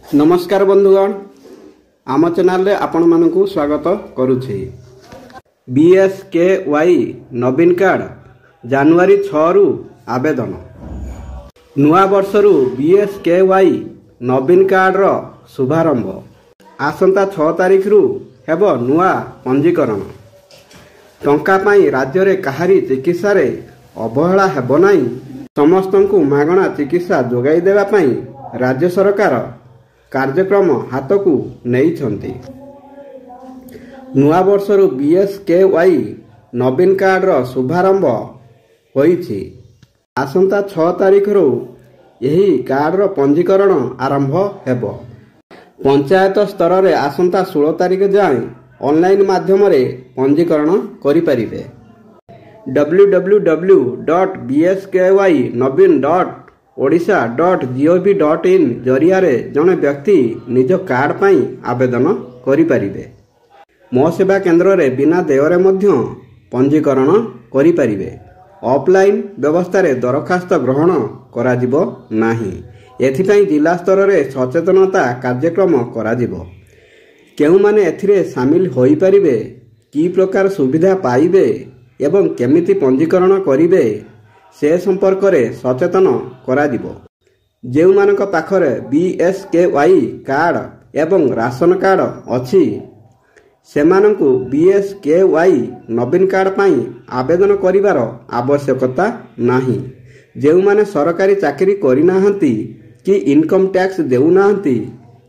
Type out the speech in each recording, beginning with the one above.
नमस्कार बंधुगण, आम चैनल रे आपण मानकु स्वागत करुछि। बीएसकेवाई नवीन कार्ड जनवरी 6 रु आवेदन। नुआ वर्ष रु बीएसकेवाई नवीन कार्ड रो शुभारंभ। आसंता 6 तारिख रु हेबो नुआ पंजीकरण। टंका पाई राज्य रे कहारी चिकित्सा रे अवहेला हेबो नाही। समस्तंकु मागणा चिकित्सा जोगाई देवा पाई राज्य सरकार कार्यक्रम हाथ को नहीं। नुआ वर्ष रु बीएसकेवाई नवीन कार्ड रो शुभारंभ होईछि। आसंता 6 तारिख रु यही कार्ड रो पंजीकरण आरंभ हेबो। पंचायत स्तर रे आसंता 16 तारिख जाए ऑनलाइन माध्यम रे पंजीकरण करि परिबे। www.bskynovin.odisha.gov.in जरिया रे जने व्यक्ति निज कार्ड पाई आवेदन करि परिबे। मो सेवा केंद्र रे बिना देयरे मध्य पंजीकरण करि परिबे। ऑफलाइन व्यवस्था रे दरखास्त ग्रहण करा जिवो नाही। एथिपई जिला स्तर रे सचेतनता कार्यक्रम करा जिवो। केउ माने एथिरे शामिल होई परिबे, की प्रकार सुविधा पाइबे एवं केमिति पंजीकरण करिवे से संपर्क रे सचेतन करा जिवो। जेउ मानक पाखरे बीएसकेवाई कार्ड एवं राशन कार्ड अछि सेमानंकु बीएसकेवाई नवीन कार्ड पाई आवेदन करिवार आवश्यकता नाही। जेउ माने सरकारी चाकरी करि नाहंती कि इनकम टैक्स देउ नाहंती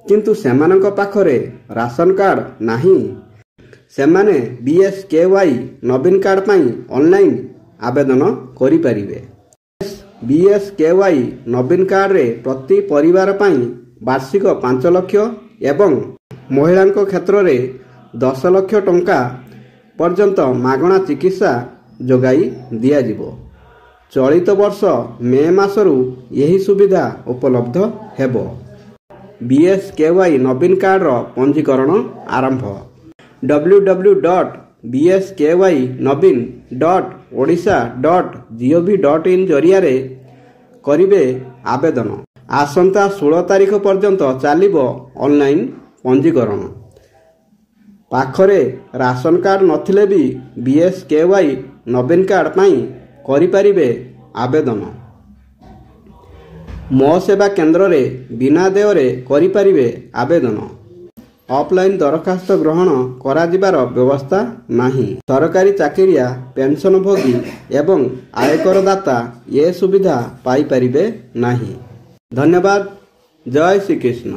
किंतु सेमानंक पाखरे राशन कार्ड नाही, सेमाने बीएसकेवाई नवीन कार्ड पाई ऑनलाइन आवेदन करि परिबे। बीएसकेवाई नवीन कार्ड रे प्रति परिवार पाई वार्षिक 5 लाख एवं महिलांक क्षेत्र रे 10 लाख टंका पर्यंत मागणा चिकित्सा जोगाई दिया जिवो। चलित वर्ष मे मासरु यही सुविधा उपलब्ध हेबो। बीएसकेवाई नवीन कार्ड रो पंजीकरण आरंभ। www.bskynovin.odisha.gov.in जरिया रे करिवे आवेदन। आसंता 16 तारिख पर्यंत चलिबो ऑनलाइन पंजीकरण। पाखरे राशन कार्ड नथिले भी बीएसकेवाई नवीन कार्ड पाई करि परिबे आवेदन। मो सेवा केंद्र रे बिना देयरे करि परिबे आवेदन। ऑफलाइन दरखास्त ग्रहण करा जिबार व्यवस्था नाही। सरकारी चाकरिया, पेंशन भोगी एवं आयकर दाता ये सुविधा पाई परिबे नाही। धन्यवाद। जय श्री कृष्ण।